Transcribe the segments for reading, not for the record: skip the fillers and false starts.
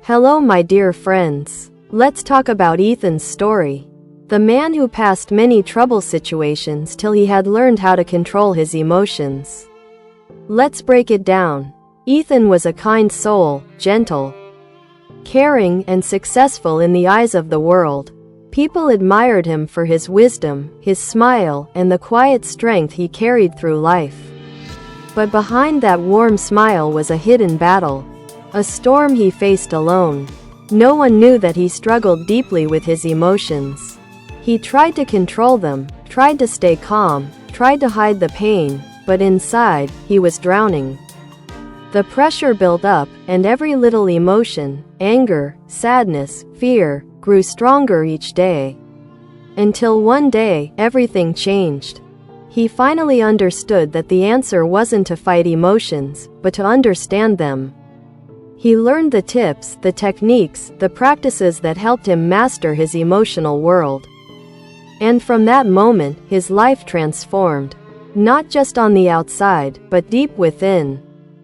Hello, my dear friends. Let's talk about Ethan's story. The man who passed many trouble situations till he had learned how to control his emotions. Let's break it down. Ethan was a kind soul, gentle, caring, and successful in the eyes of the world. People admired him for his wisdom, his smile, and the quiet strength he carried through life. But behind that warm smile was a hidden battle, a storm he faced alone. No one knew that he struggled deeply with his emotions. He tried to control them, tried to stay calm, tried to hide the pain, but inside, he was drowning. The pressure built up, and every little emotion, anger, sadness, fear, grew stronger each day. Until one day, everything changed. He finally understood that the answer wasn't to fight emotions, but to understand them. He learned the tips, the techniques, the practices that helped him master his emotional world. And from that moment, his life transformed. Not just on the outside, but deep within.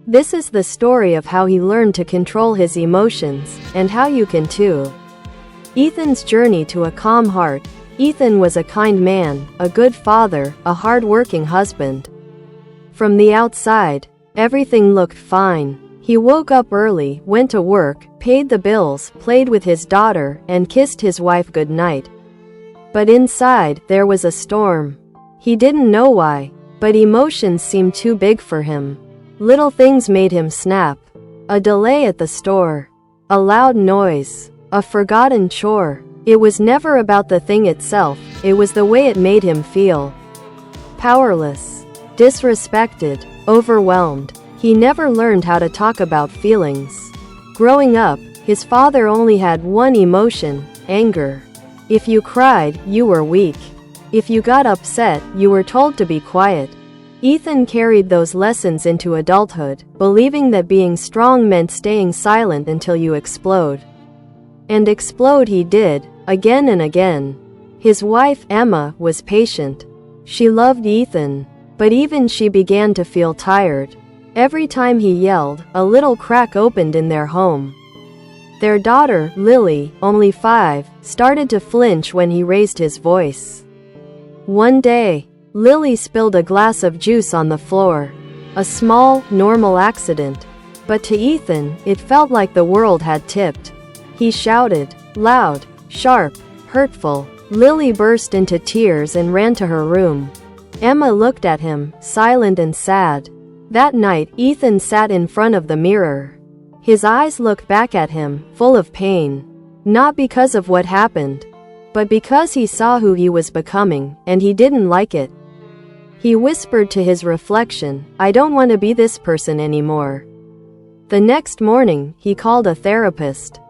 This is the story of how he learned to control his emotions, and how you can too. Ethan's journey to a calm heart. Ethan was a kind man, a good father, a hard-working husband. From the outside, everything looked fine. He woke up early, went to work, paid the bills, played with his daughter, and kissed his wife goodnight. But inside, there was a storm. He didn't know why, but emotions seemed too big for him. Little things made him snap. A delay at the store, a loud noise, a forgotten chore. It was never about the thing itself, it was the way it made him feel. Powerless, disrespected, overwhelmed. He never learned how to talk about feelings. Growing up, his father only had one emotion, anger. If you cried, you were weak. If you got upset, you were told to be quiet. Ethan carried those lessons into adulthood, believing that being strong meant staying silent until you explode. And explode he did, again and again. His wife, Emma, was patient. She loved Ethan, but even she began to feel tired. Every time he yelled, a little crack opened in their home. Their daughter, Lily, only 5, started to flinch when he raised his voice. One day, Lily spilled a glass of juice on the floor. A small, normal accident. But to Ethan, it felt like the world had tipped. He shouted, loud, sharp, hurtful. Lily burst into tears and ran to her room. Emma looked at him, silent and sad. That night, Ethan sat in front of the mirror. His eyes looked back at him, full of pain. Not because of what happened, but because he saw who he was becoming, and he didn't like it. He whispered to his reflection, I don't want to be this person anymore. The next morning, he called a therapist.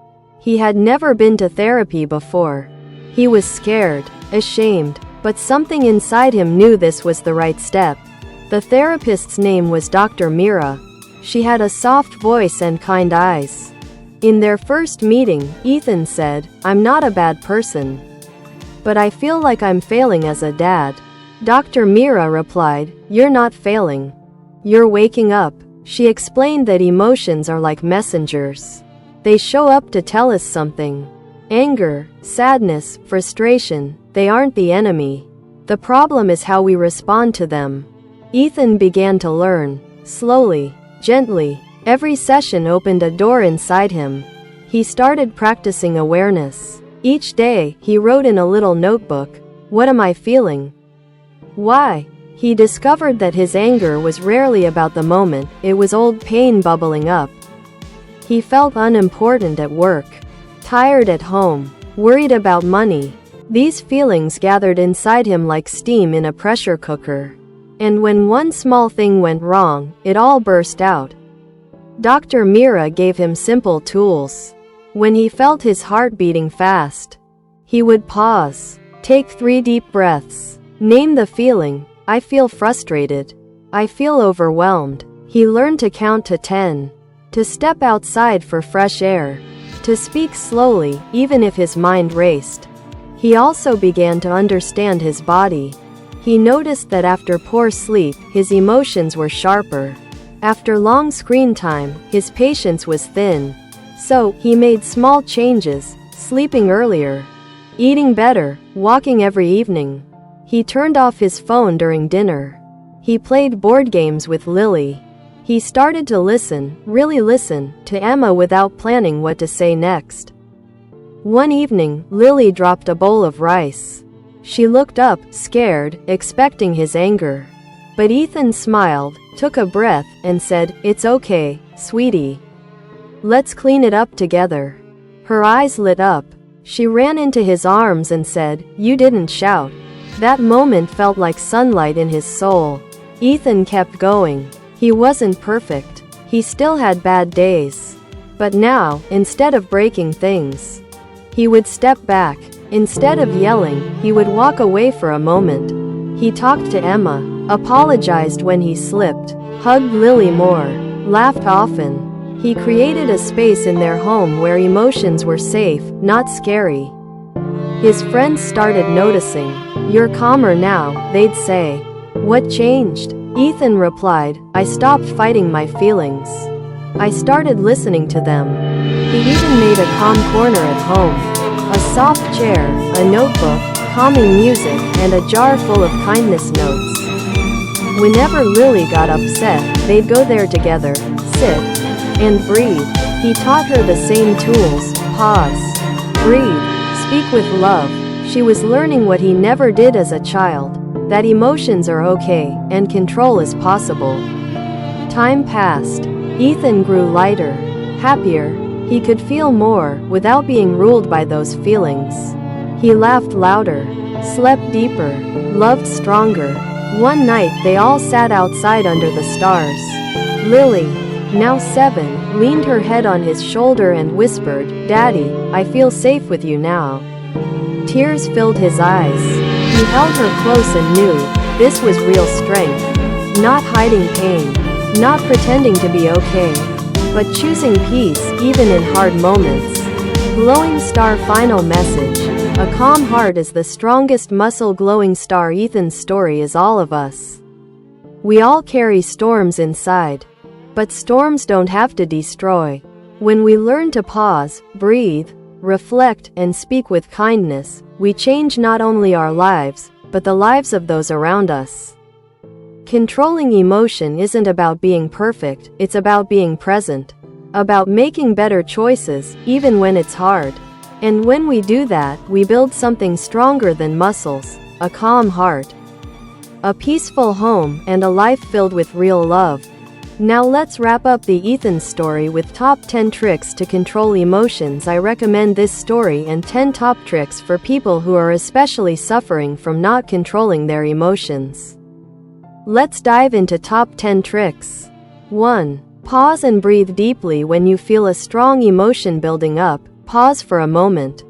He had never been to therapy before. He was scared, ashamed, but something inside him knew this was the right step. The therapist's name was Dr. Mira. She had a soft voice and kind eyes. In their first meeting, Ethan said, I'm not a bad person, but I feel like I'm failing as a dad. Dr. Mira replied, You're not failing. You're waking up. She explained that emotions are like messengers. They show up to tell us something. Anger, sadness, frustration, they aren't the enemy. The problem is how we respond to them. Ethan began to learn, slowly, gently. Every session opened a door inside him. He started practicing awareness. Each day, he wrote in a little notebook, What am I feeling? Why? He discovered that his anger was rarely about the moment, it was old pain bubbling up. He felt unimportant at work, tired at home, worried about money. These feelings gathered inside him like steam in a pressure cooker. And when one small thing went wrong, it all burst out. Dr. Mira gave him simple tools. When he felt his heart beating fast, he would pause, take 3 deep breaths, name the feeling. I feel frustrated. I feel overwhelmed. He learned to count to 10. To step outside for fresh air. To speak slowly, even if his mind raced. He also began to understand his body. He noticed that after poor sleep, his emotions were sharper. After long screen time, his patience was thin. So, he made small changes, sleeping earlier, eating better, walking every evening. He turned off his phone during dinner. He played board games with Lily. He started to listen, really listen, to Emma without planning what to say next. One evening, Lily dropped a bowl of rice. She looked up, scared, expecting his anger. But Ethan smiled, took a breath, and said, "It's okay, sweetie. Let's clean it up together." Her eyes lit up. She ran into his arms and said, "You didn't shout." That moment felt like sunlight in his soul. Ethan kept going. He wasn't perfect. He still had bad days. But now, instead of breaking things, he would step back. Instead of yelling, he would walk away for a moment. He talked to Emma, apologized when he slipped, hugged Lily more, laughed often. He created a space in their home where emotions were safe, not scary. His friends started noticing. "You're calmer now," they'd say. "What changed?" Ethan replied, "I stopped fighting my feelings. I started listening to them." He even made a calm corner at home. A soft chair, a notebook, calming music, and a jar full of kindness notes. Whenever Lily got upset, they'd go there together, sit, and breathe. He taught her the same tools: pause, breathe, speak with love. She was learning what he never did as a child, that emotions are okay, and control is possible. Time passed. Ethan grew lighter, happier. He could feel more, without being ruled by those feelings. He laughed louder, slept deeper, loved stronger. One night they all sat outside under the stars. Lily, now 7, leaned her head on his shoulder and whispered, "Daddy, I feel safe with you now." Tears filled his eyes. He held her close and knew, this was real strength. Not hiding pain, not pretending to be okay, but choosing peace, even in hard moments. Glowing star final message. A calm heart is the strongest muscle. Glowing star. Ethan's story is all of us. We all carry storms inside. But storms don't have to destroy. When we learn to pause, breathe, reflect, and speak with kindness, we change not only our lives, but the lives of those around us. Controlling emotion isn't about being perfect, it's about being present. About making better choices, even when it's hard. And when we do that, we build something stronger than muscles: a calm heart, a peaceful home, and a life filled with real love. Now let's wrap up the Ethan story with top 10 tricks to control emotions. I recommend this story and 10 top tricks for people who are especially suffering from not controlling their emotions. Let's dive into top 10 tricks. 1. Pause and breathe deeply. When you feel a strong emotion building up, pause for a moment.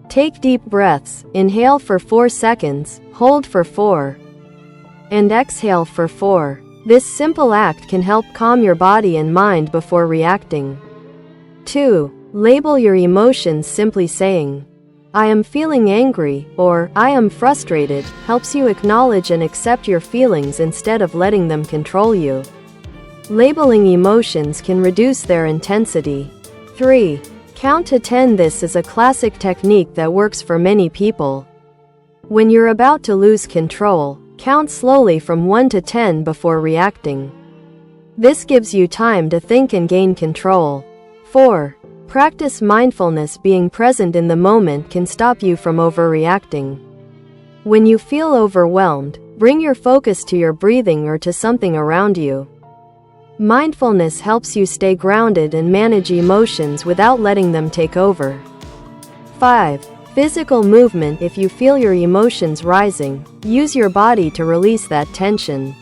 Take deep breaths, inhale for 4 seconds, hold for 4, and exhale for 4. This simple act can help calm your body and mind before reacting. 2. Label your emotions. Simply saying, "I am feeling angry," or "I am frustrated," helps you acknowledge and accept your feelings instead of letting them control you. Labeling emotions can reduce their intensity. 3. Count to 10. This is a classic technique that works for many people. When you're about to lose control, count slowly from 1 to 10 before reacting. This gives you time to think and gain control. 4. Practice mindfulness. Being present in the moment can stop you from overreacting. When you feel overwhelmed, bring your focus to your breathing or to something around you. Mindfulness helps you stay grounded and manage emotions without letting them take over. 5. Physical movement. If you feel your emotions rising, use your body to release that tension.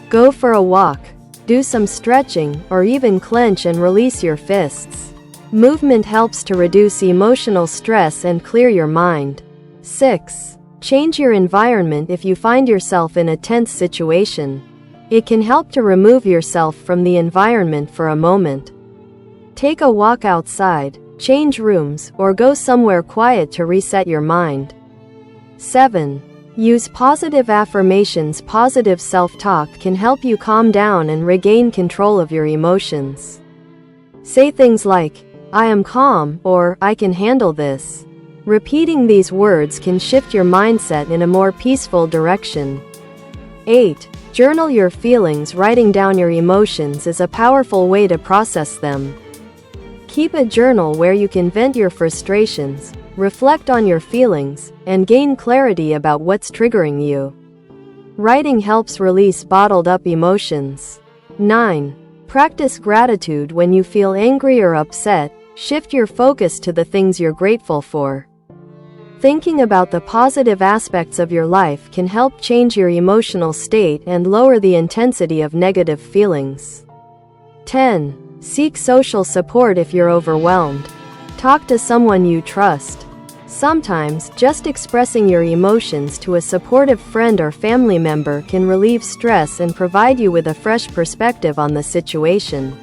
Go for a walk, do some stretching, or even clench and release your fists. Movement helps to reduce emotional stress and clear your mind. 6. Change your environment. If you find yourself in a tense situation, it can help to remove yourself from the environment for a moment. Take a walk outside, change rooms, or go somewhere quiet to reset your mind. 7. Use positive affirmations. Positive self-talk can help you calm down and regain control of your emotions. Say things like, "I am calm," or "I can handle this." Repeating these words can shift your mindset in a more peaceful direction. 8. Journal your feelings. Writing down your emotions is a powerful way to process them. Keep a journal where you can vent your frustrations, reflect on your feelings, and gain clarity about what's triggering you. Writing helps release bottled up emotions. 9. Practice gratitude. When you feel angry or upset, shift your focus to the things you're grateful for. Thinking about the positive aspects of your life can help change your emotional state and lower the intensity of negative feelings. 10. Seek social support if you're overwhelmed. Talk to someone you trust. Sometimes, just expressing your emotions to a supportive friend or family member can relieve stress and provide you with a fresh perspective on the situation.